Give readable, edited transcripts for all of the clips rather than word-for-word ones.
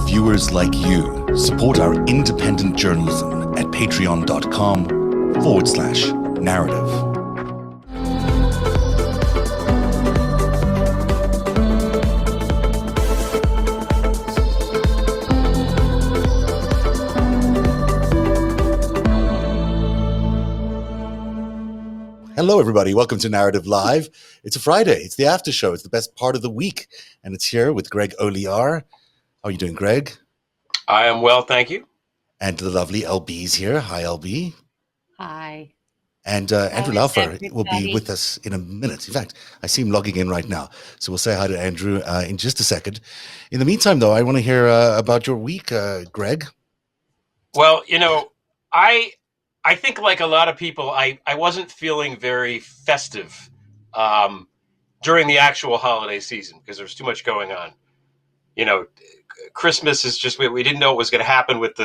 viewers like you. Support our independent journalism at patreon.com/narrative. Hello, everybody. Welcome to Narrative Live. It's a Friday. It's the after show. It's the best part of the week. And it's here with Greg Olear. How are you doing, Greg? I am well, thank you. And the lovely LB's here. Hi, LB. Hi. And Andrew Laufer will be with us in a minute. In fact, I see him logging in right now. So we'll say hi to Andrew in just a second. In the meantime, though, I want to hear about your week, Greg. Well, you know, I think like a lot of people, I wasn't feeling very festive during the actual holiday season because there was too much going on. You know, Christmas is just, we didn't know what was going to happen with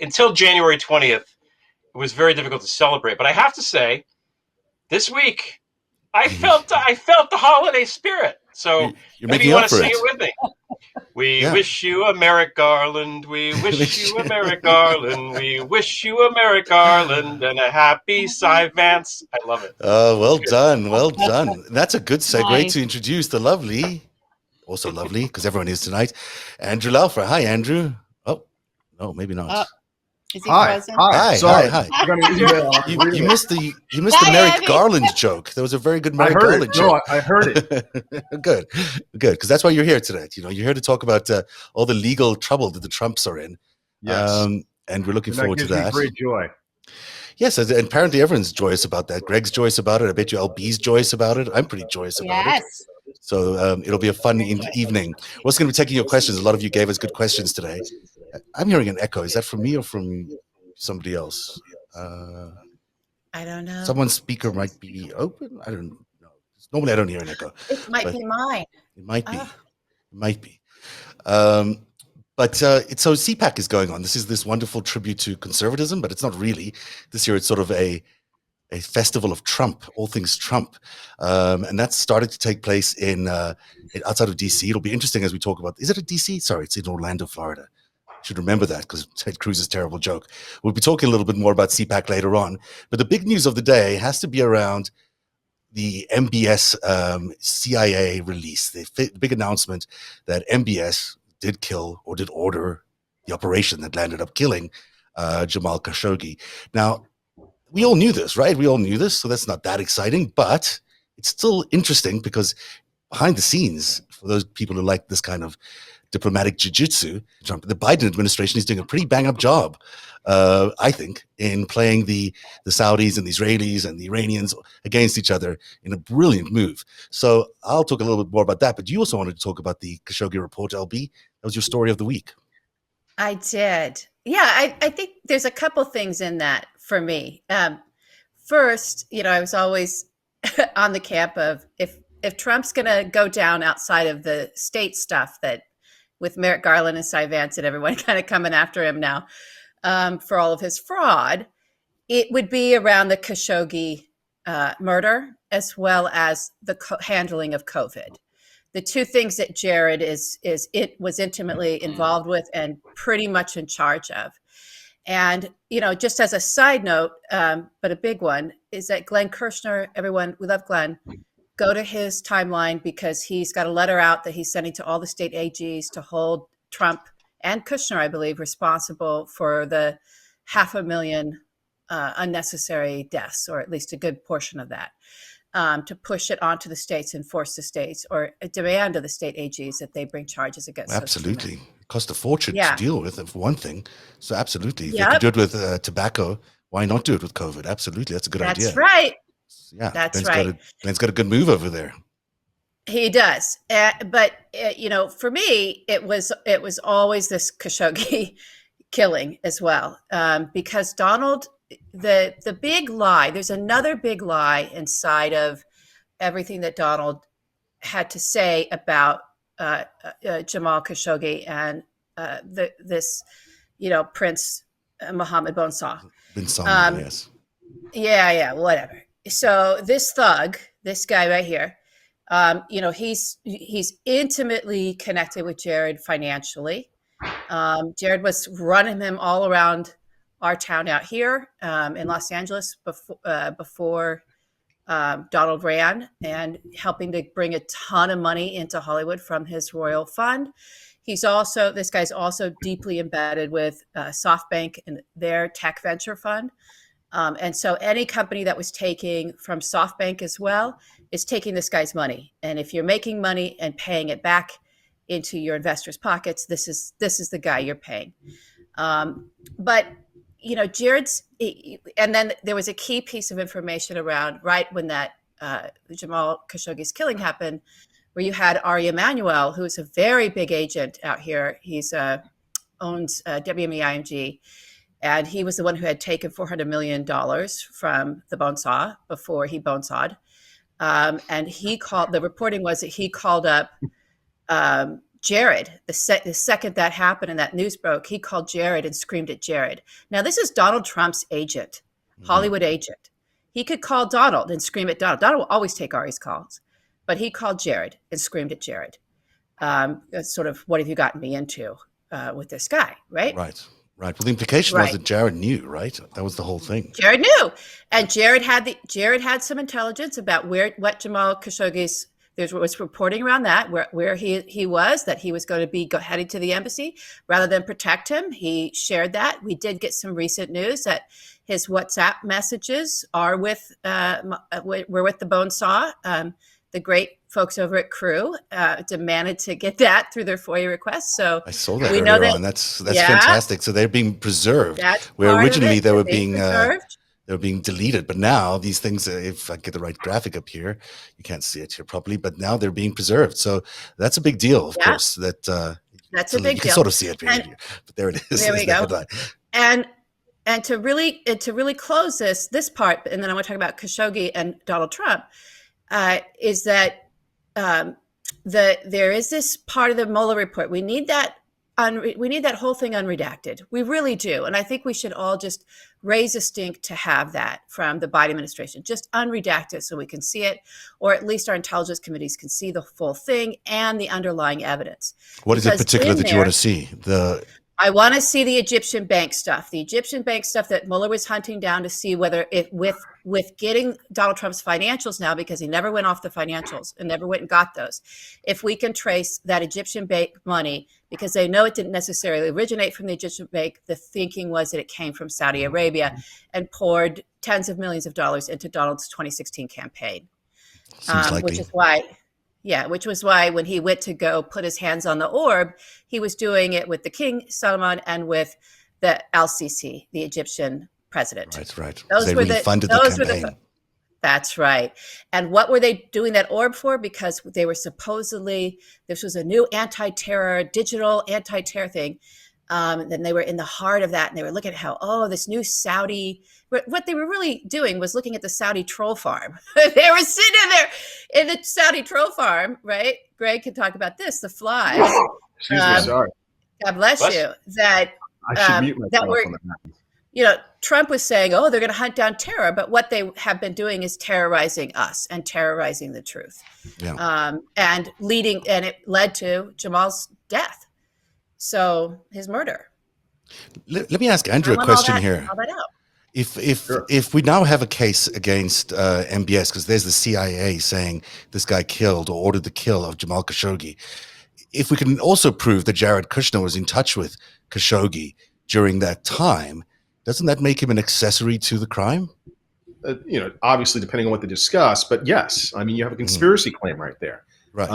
until January 20th. It was very difficult to celebrate. But I have to say, this week, I felt the holiday spirit. So maybe you want to sing it with me. We wish you a Merrick Garland. We wish you a Merrick Garland. We wish you a Merrick Garland and a happy Cy Vance. I love it. Well done. Well done. That's a good segue to introduce the lovely, also lovely, because everyone is tonight, Andrew Laufer. Hi, Andrew. Oh, no, maybe not. Is he present? Hi. Sorry. Hi. You missed the Merrick Garland joke. There was a very good Merrick Garland joke. No, I heard it. Good. Because that's why you're here tonight. You know, you're here to talk about all the legal trouble that the Trumps are in. Yes. And we're looking forward to gives that. Me great joy. Yes, and apparently everyone's joyous about that. Greg's joyous about it. I bet you LB's joyous about it. I'm pretty joyous about it. So it'll be a fun evening. We're going to be taking your questions. A lot of you gave us good questions today. I'm hearing an echo. Is that from me or from somebody else? I don't know. Someone's speaker might be open. I don't know. Normally I don't hear an echo. It might be mine. It might be. It might be. So CPAC is going on. This is this wonderful tribute to conservatism, but it's not really. This year it's sort of a festival of Trump, all things Trump. And that's started to take place in outside of DC. It'll be interesting as we talk about, is it a DC? Sorry, it's in Orlando, Florida. Should remember that because Ted Cruz's terrible joke. We'll be talking a little bit more about CPAC later on. But the big news of the day has to be around the MBS CIA release, the big announcement that MBS did kill or did order the operation that landed up killing Jamal Khashoggi. Now, we all knew this, right? We all knew this, so that's not that exciting, but it's still interesting because behind the scenes, for those people who like this kind of diplomatic jiu-jitsu, the Biden administration is doing a pretty bang-up job, I think, in playing the Saudis and the Israelis and the Iranians against each other in a brilliant move. So I'll talk a little bit more about that, but you also wanted to talk about the Khashoggi report, LB. That was your story of the week. I did. Yeah, I think there's a couple things in that for me. First, you know, I was always on the camp of if Trump's going to go down outside of the state stuff that with Merrick Garland and Cy Vance and everyone kind of coming after him now for all of his fraud, it would be around the Khashoggi murder as well as the handling of COVID. The two things that Jared was intimately involved with and pretty much in charge of. And, you know, just as a side note, but a big one, is that Glenn Kushner, everyone, we love Glenn, go to his timeline because he's got a letter out that he's sending to all the state AGs to hold Trump and Kushner, I believe, responsible for the 500,000 unnecessary deaths, or at least a good portion of that, to push it onto the states and force the states or demand of the state AGs that they bring charges against. Absolutely. It cost a fortune to deal with, for one thing. So absolutely. If they could do it with tobacco, why not do it with COVID? Absolutely. That's a good idea. That's right. Yeah, that's right. Ben's got a good move over there. He does, but you know, for me, it was always this Khashoggi killing as well, because Donald, the big lie. There's another big lie inside of everything that Donald had to say about Jamal Khashoggi and this, you know, Prince Mohammed bin Salman. Yes. Yeah, whatever. So this thug, this guy right here, you know, he's intimately connected with Jared financially. Jared was running him all around our town out here in Los Angeles before Donald ran, and helping to bring a ton of money into Hollywood from his royal fund. This guy's also deeply embedded with SoftBank and their tech venture fund. And so any company that was taking from SoftBank as well is taking this guy's money. And if you're making money and paying it back into your investors' pockets, this is the guy you're paying. But Jared's, and then there was a key piece of information around right when that Jamal Khashoggi's killing happened, where you had Ari Emanuel, who's a very big agent out here. He's owns WME-IMG, and he was the one who had taken $400 million from the bone saw before he bone sawed. And the reporting was that he called up Jared, the second that happened and that news broke, he called Jared and screamed at Jared. Now, this is Donald Trump's agent, Hollywood agent. He could call Donald and scream at Donald. Donald will always take Ari's calls, but he called Jared and screamed at Jared. That's sort of, what have you gotten me into with this guy, right? Right. Well, the implication was that Jared knew, right? That was the whole thing. Jared knew, and Jared had some intelligence about what Jamal Khashoggi's. There was reporting around that where he was going to be heading to the embassy rather than protect him. He shared that. We did get some recent news that his WhatsApp messages are were with the bone saw. The great folks over at Crew demanded to get that through their FOIA requests. So I saw that earlier on. That's fantastic. So they're being preserved. Where originally they were being deleted, but now these things, if I get the right graphic up here, you can't see it here properly, but now they're being preserved. So that's a big deal, of course. That's a big deal. You can sort of see it here, but there it is. There we go. And to really close this part, and then I want to talk about Khashoggi and Donald Trump, is that there is this part of the Mueller report. We need that whole thing unredacted. We really do. And I think we should all just raise a stink to have that from the Biden administration, just unredacted so we can see it, or at least our intelligence committees can see the full thing and the underlying evidence. What is it particular that you want to see? I want to see the Egyptian bank stuff, that Mueller was hunting down to see whether with getting Donald Trump's financials now, because he never went off the financials and never went and got those. If we can trace that Egyptian bank money, because they know it didn't necessarily originate from the Egyptian bank, the thinking was that it came from Saudi Arabia and poured tens of millions of dollars into Donald's 2016 campaign. Seems likely. Which was why when he went to go put his hands on the orb, he was doing it with the King Salman and with the Al-Sisi, the Egyptian president. Right. They really funded the campaign. That's right. And what were they doing that orb for? Because they were supposedly, this was a new digital anti-terror thing. Then they were in the heart of that, and they were looking at how, this new Saudi, what they were really doing was looking at the Saudi troll farm. They were sitting in there in the Saudi troll farm, right? Greg can talk about this, the flies. Excuse me, sorry. God bless you. That I should mute myself. Trump was saying, they're going to hunt down terror, but what they have been doing is terrorizing us and terrorizing the truth. Yeah. And it led to Jamal's death. So his murder. Let me ask Andrew a question here. All that out. If we now have a case against MBS, because there's the CIA saying this guy killed or ordered the kill of Jamal Khashoggi, if we can also prove that Jared Kushner was in touch with Khashoggi during that time, doesn't that make him an accessory to the crime? Obviously depending on what they discuss, but yes, I mean, you have a conspiracy claim right there. Right.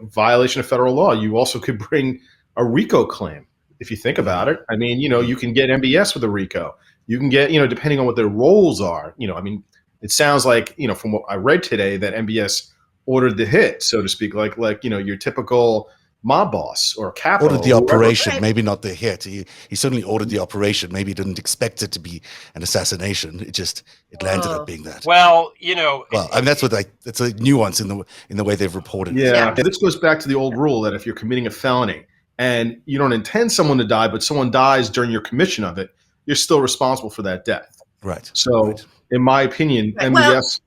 Violation of federal law. You also could bring a RICO claim if you think about it. I mean, you can get MBS with a RICO. You can get, depending on what their roles are, it sounds like, from what I read today, that MBS ordered the hit, so to speak, like your typical mob boss or capital. Ordered the operation, maybe not the hit. He certainly ordered the operation. Maybe he didn't expect it to be an assassination. It landed up being that. Well, that's it's a nuance in the way they've reported. Yeah. This goes back to the old rule that if you're committing a felony and you don't intend someone to die, but someone dies during your commission of it, you're still responsible for that death. Right. So in my opinion, MBS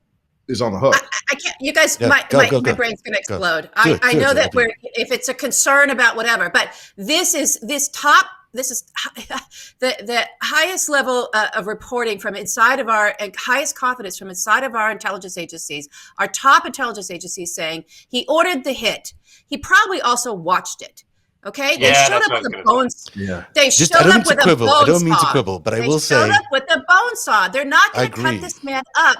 is on the hook. I can't. You guys, Yeah, my go. brain's going to explode. Do it, I know that Abby. if it's a concern about whatever, but this is the highest level of reporting from inside of our highest confidence from inside of our intelligence agencies, our top intelligence agencies saying he ordered the hit. He probably also watched it. Okay, Yeah, they showed that's up what with I a was bone. Yeah. They Just, showed I don't up mean to with a quibble. bone I don't mean to saw. quibble, but I They will showed say up with a bone saw. They're not I going to cut agree. this man up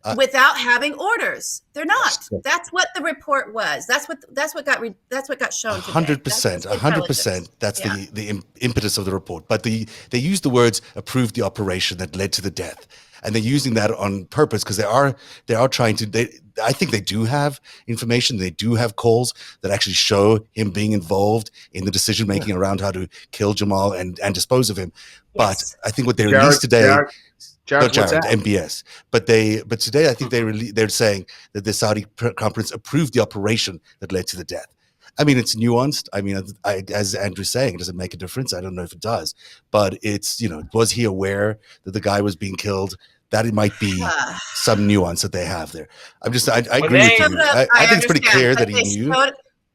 I- without having orders. They're not. That's what the report was. That's what got shown today. 100%, 100%. That's the impetus of the report. But they use the words "approved the operation that led to the death," and they're using that on purpose because they are trying to. I think they do have information. They do have calls that actually show him being involved in the decision making around how to kill Jamal and dispose of him. Yes. But I think what they released today. Jared, MBS. But today I think they're saying that the Saudi conference approved the operation that led to the death. I mean, it's nuanced. I mean, as Andrew's saying, does it make a difference? I don't know if it does. But it's, was he aware that the guy was being killed? That it might be some nuance that they have there. I agree with you. I think it's pretty clear that he knew.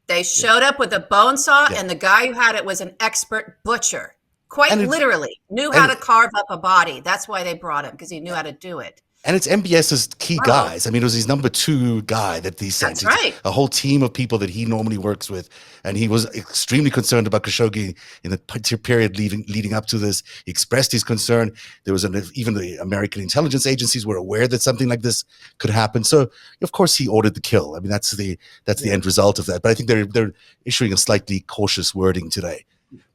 They showed up with a bone saw, and the guy who had it was an expert butcher. Quite literally, knew how to carve up a body. That's why they brought him, because he knew how to do it. And it's MBS's key guys. I mean, it was his number 2 guy that he sent. That's right. A whole team of people that he normally works with. And he was extremely concerned about Khashoggi in the period leading up to this. He expressed his concern. There was even the American intelligence agencies were aware that something like this could happen. So, of course, he ordered the kill. I mean, that's the end result of that. But I think they're issuing a slightly cautious wording today.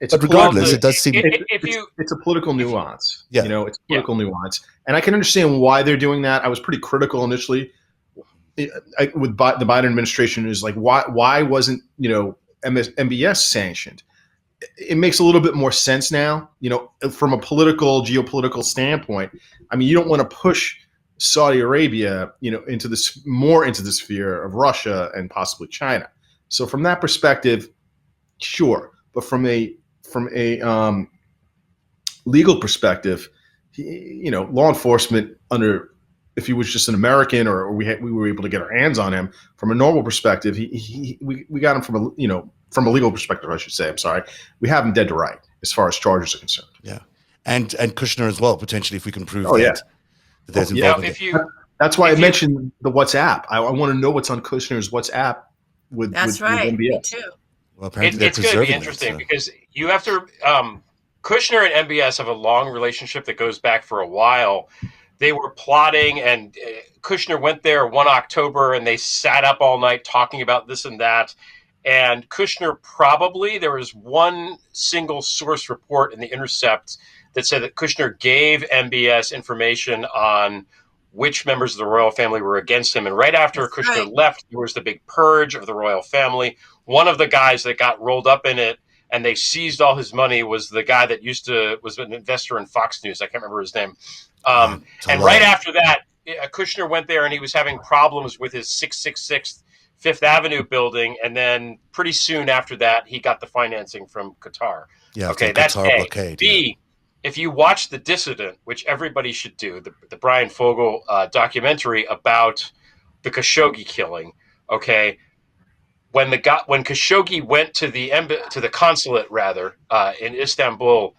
But regardless, it does seem it's a political nuance. Yeah. It's a political nuance, and I can understand why they're doing that. I was pretty critical initially with the Biden administration. Is like why wasn't MBS sanctioned? It makes a little bit more sense now. From a geopolitical standpoint. I mean, you don't want to push Saudi Arabia, into the sphere of Russia and possibly China. So from that perspective, sure. But from a legal perspective, law enforcement if he was just an American or we were able to get our hands on him from a normal perspective, we got him from a legal perspective, I should say. I'm sorry, we have him dead to right as far as charges are concerned. Yeah, and Kushner as well potentially if we can prove that there's involvement. That's why I mentioned the WhatsApp. I want to know what's on Kushner's WhatsApp with right. MBS. Me too. Well, apparently it's going to be interesting because you have to. Kushner and MBS have a long relationship that goes back for a while. They were plotting, and Kushner went there 1 October, and they sat up all night talking about this and that. And Kushner there was one single source report in The Intercept that said that Kushner gave MBS information on which members of the royal family were against him. And right after Kushner left, there was the big purge of the royal family. One of the guys that got rolled up in it and they seized all his money was the guy that was an investor in Fox News. I can't remember his name. And right after that, Kushner went there and he was having problems with his 666 Fifth Avenue building. And then pretty soon after that, he got the financing from Qatar. Yeah, okay, that's Qatar A. blockade, B, if you watch The Dissident, which everybody should do, the Brian Fogel documentary about the Khashoggi killing, okay, when Khashoggi went to the consulate in Istanbul,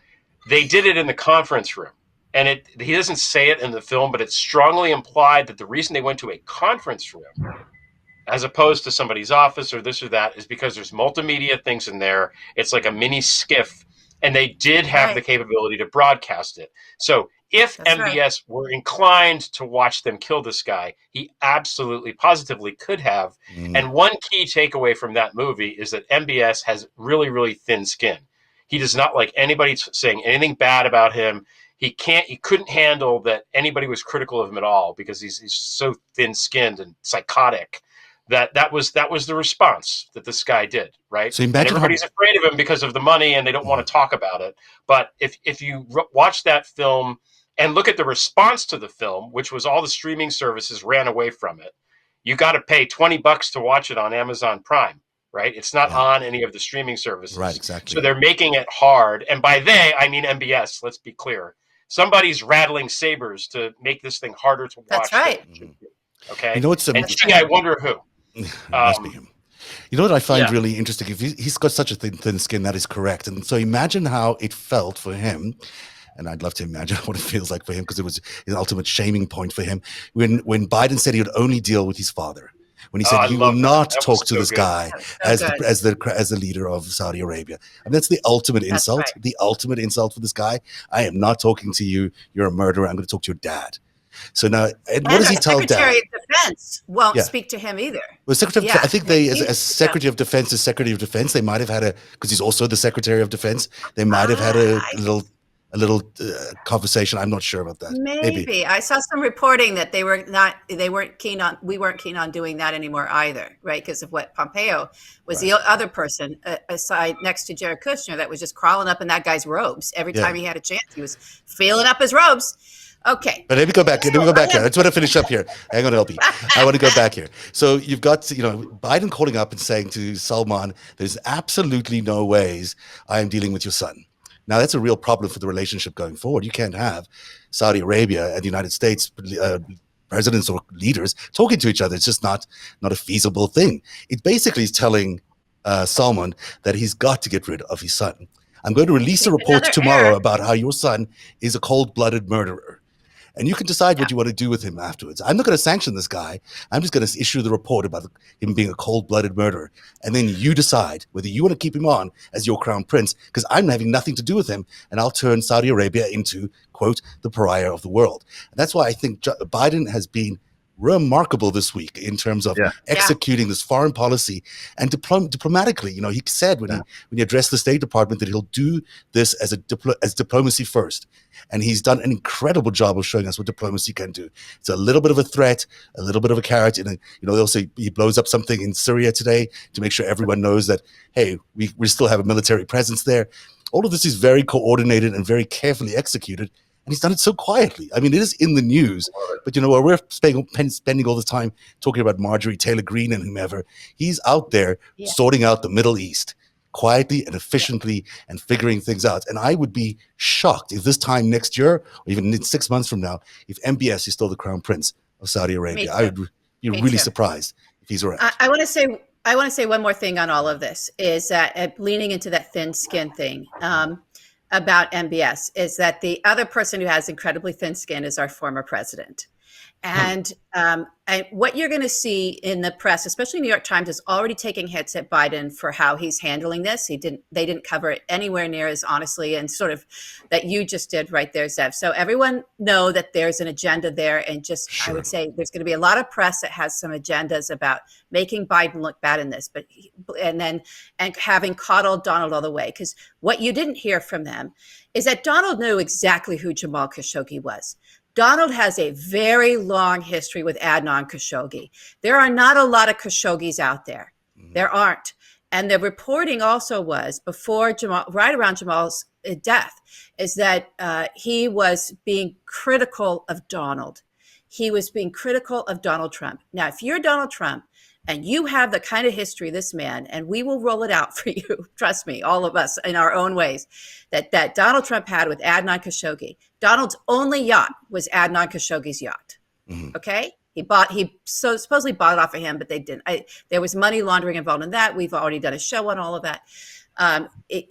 they did it in the conference room, and he doesn't say it in the film, but it's strongly implied that the reason they went to a conference room as opposed to somebody's office or this or that is because there's multimedia things in there. It's like a mini skiff. And they did have the capability to broadcast it. So if MBS were inclined to watch them kill this guy, he absolutely, positively could have. And one key takeaway from that movie is that MBS has really, really thin skin. He does not like anybody saying anything bad about him. He couldn't handle that anybody was critical of him at all because he's so thin-skinned and psychotic. That was the response that this guy did, right? So imagine everybody's afraid of him because of the money and they don't want to talk about it. But if you watch that film and look at the response to the film, which was all the streaming services ran away from it, you got to pay $20 to watch it on Amazon Prime, right? It's not on any of the streaming services. Right, exactly. So they're making it hard. And by they, I mean MBS, let's be clear. Somebody's rattling sabers to make this thing harder to watch. That's right. Okay. You know what's and gee, I wonder who. must be him. You know what I find Yeah. really interesting? If he's got such a thin skin, that is correct. And so imagine how it felt for him. And I'd love to imagine what it feels like for him, because it was an ultimate shaming point for him when Biden said he would only deal with his father. When he said he will not talk to this guy as the leader of Saudi Arabia. And that's the ultimate insult. right. The ultimate insult for this guy. I am not talking to you. You're a murderer. I'm going to talk to your dad. So now, and what does he tell dad? Secretary of Defense won't Yeah. speak to him either. Well, Secretary, Yeah. I think they, as Secretary of Defense, they might have had because he's also the Secretary of Defense. They might have had a little conversation. I'm not sure about that. Maybe I saw some reporting that we weren't keen on doing that anymore either, right? Because of what Pompeo was the other person aside next to Jared Kushner that was just crawling up in that guy's robes every time he had a chance. He was feeling up his robes. Okay. But let me go back. Here. I just want to finish up here. Hang on, LB. I want to go back here. So you've got, Biden calling up and saying to Salman, there's absolutely no ways I am dealing with your son. Now, that's a real problem for the relationship going forward. You can't have Saudi Arabia and the United States presidents or leaders talking to each other. It's just not a feasible thing. It basically is telling Salman that he's got to get rid of his son. I'm going to release a report tomorrow about how your son is a cold-blooded murderer. And you can decide what you want to do with him afterwards. I'm not going to sanction this guy. I'm just going to issue the report about him being a cold-blooded murderer. And then you decide whether you want to keep him on as your crown prince, because I'm having nothing to do with him. And I'll turn Saudi Arabia into, quote, the pariah of the world. And that's why I think Biden has been remarkable this week in terms of executing this foreign policy and diplomatically. He said when he addressed the State Department that he'll do this as diplomacy first, and he's done an incredible job of showing us what diplomacy can do. It's a little bit of a threat, a little bit of a carrot, and they'll say he blows up something in Syria today to make sure everyone knows that, hey, we still have a military presence there. All of this is very coordinated and very carefully executed. And he's done it so quietly. I mean, it is in the news, but while we're spending all the time talking about Marjorie Taylor Greene and whomever, he's out there sorting out the Middle East quietly and efficiently and figuring things out. And I would be shocked if this time next year, or even in 6 months from now, if MBS is still the crown prince of Saudi Arabia. I would be really surprised if he's around. I want to say one more thing on all of this is that leaning into that thin skin thing. About MBS is that the other person who has incredibly thin skin is our former president. And what you're going to see in the press, especially New York Times, is already taking hits at Biden for how he's handling this. They didn't cover it anywhere near as honestly and sort of that you just did right there, Zev. So everyone know that there's an agenda there, and I would say there's going to be a lot of press that has some agendas about making Biden look bad in this, and having coddled Donald all the way. Because what you didn't hear from them is that Donald knew exactly who Jamal Khashoggi was. Donald has a very long history with Adnan Khashoggi. There are not a lot of Khashoggis out there. There aren't. And the reporting also was right around Jamal's death, is that he was being critical of Donald. He was being critical of Donald Trump. Now, if you're Donald Trump and you have the kind of history this man, and we will roll it out for you, trust me, all of us in our own ways, that Donald Trump had with Adnan Khashoggi. Donald's only yacht was Adnan Khashoggi's yacht. Okay? He supposedly bought it off of him, but they didn't. There was money laundering involved in that. We've already done a show on all of that.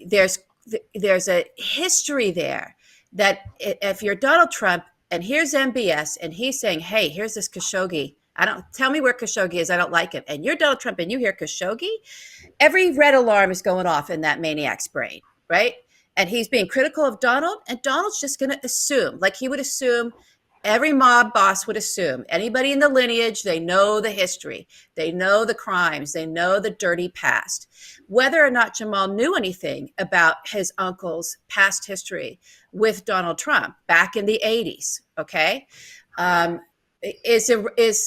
There's a history there that if you're Donald Trump and here's MBS and he's saying, hey, here's this Khashoggi, tell me where Khashoggi is. I don't like him. And you're Donald Trump and you hear Khashoggi, every red alarm is going off in that maniac's brain, right? And he's being critical of Donald, and Donald's just going to assume, like he would assume, every mob boss would assume, anybody in the lineage, they know the history, they know the crimes, they know the dirty past. Whether or not Jamal knew anything about his uncle's past history with Donald Trump back in the 80s, okay? Is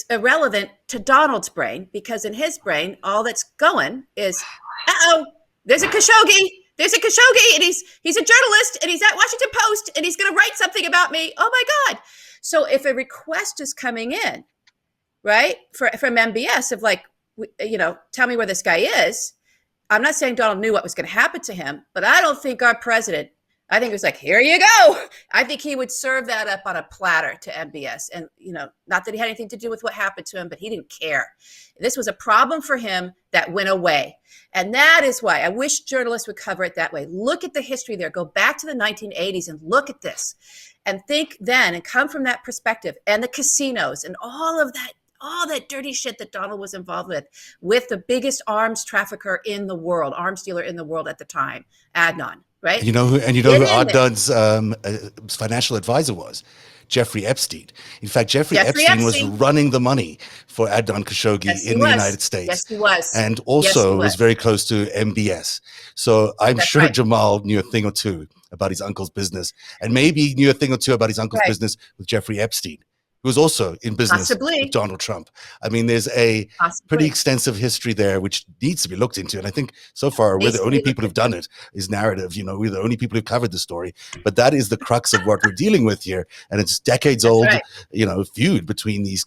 irrelevant to Donald's brain, because in his brain, all that's going is, there's a Khashoggi. There's a Khashoggi, and he's a journalist, and he's at Washington Post, and he's going to write something about me. Oh my God! So if a request is coming in, right, from MBS of like, tell me where this guy is. I'm not saying Donald knew what was going to happen to him, but I don't think our president I think it was like, here you go. I think he would serve that up on a platter to MBS. And, not that he had anything to do with what happened to him, but he didn't care. This was a problem for him that went away. And that is why I wish journalists would cover it that way. Look at the history there. Go back to the 1980s and look at this and think then and come from that perspective, and the casinos and all that dirty shit that Donald was involved with the biggest arms trafficker in the world, arms dealer in the world at the time, Adnan. Right. You know who Adnan's financial advisor was? Jeffrey Epstein. In fact, Jeffrey Epstein was running the money for Adnan Khashoggi in the United States. Yes, he was. And also was very close to MBS. So I'm sure Jamal knew a thing or two about his uncle's business, and maybe knew a thing or two about his uncle's business with Jeffrey Epstein, who was also in business with Donald Trump. I mean, there's a pretty extensive history there, which needs to be looked into. And I think so far, we're the only people who've done it, is narrative. We're the only people who've covered the story. But that is the crux of what we're dealing with here. And it's decades old, feud between these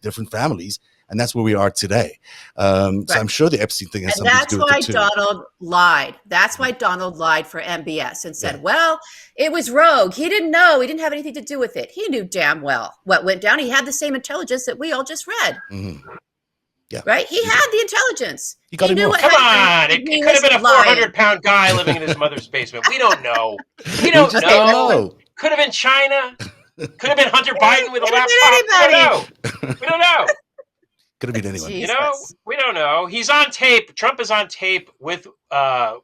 different families. And that's where we are today. So I'm sure the Epstein thing has something to do with it too. That's why Donald lied. That's why Donald lied for MBS and said, well, it was rogue. He didn't know. He didn't have anything to do with it. He knew damn well what went down. He had the same intelligence that we all just read. Mm-hmm. Yeah. Right? He had the intelligence. He knew what happened. It could have been a 400-pound guy living in his mother's basement. We don't know. We don't know. Could have been China. Could have been Hunter Biden with a laptop. We don't know. Could have been anyone. We don't know. He's on tape. Trump is on tape with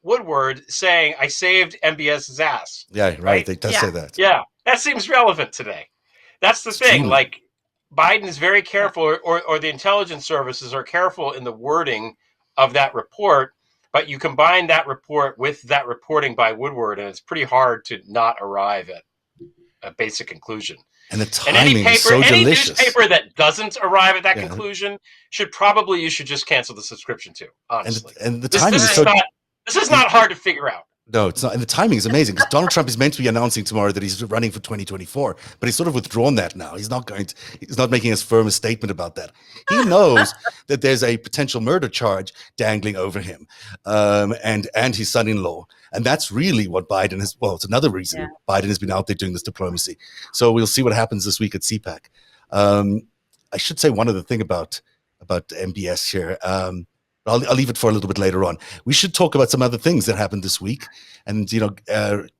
Woodward saying, I saved MBS's ass. Yeah, right. They does say that. Yeah, that seems relevant today. That's the thing. True. Like, Biden is very careful, or the intelligence services are careful in the wording of that report, but you combine that report with that reporting by Woodward, and it's pretty hard to not arrive at a basic conclusion. And the timing is so delicious. Any newspaper that doesn't arrive at that conclusion you should just cancel the subscription to, honestly. And the timing is so... This is not hard to figure out. No, it's not. And the timing is amazing because Donald Trump is meant to be announcing tomorrow that he's running for 2024, but he's sort of withdrawn that now. He's not making as firm a statement about that. He knows that there's a potential murder charge dangling over him, and his son-in-law. And that's really what Biden has. Well, it's another reason Biden has been out there doing this diplomacy. So we'll see what happens this week at CPAC. I should say one other thing about MBS here. I'll leave it for a little bit later on. We should talk about some other things that happened this week. And,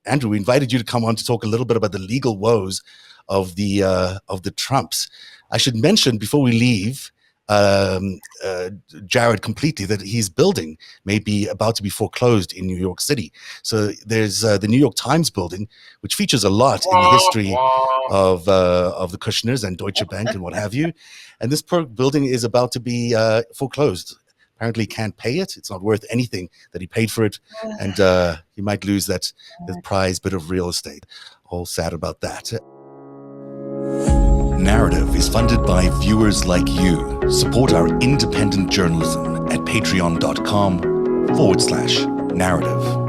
Andrew, we invited you to come on to talk a little bit about the legal woes of the Trumps. I should mention before we leave, Jared, completely, that his building may be about to be foreclosed in New York City. So there's the New York Times building, which features a lot in the history of the Kushners and Deutsche Bank and what have you. And this building is about to be foreclosed. Apparently he can't pay it. It's not worth anything that he paid for it. And he might lose that prized bit of real estate. All sad about that. Narrative is funded by viewers like you. Support our independent journalism at patreon.com/narrative.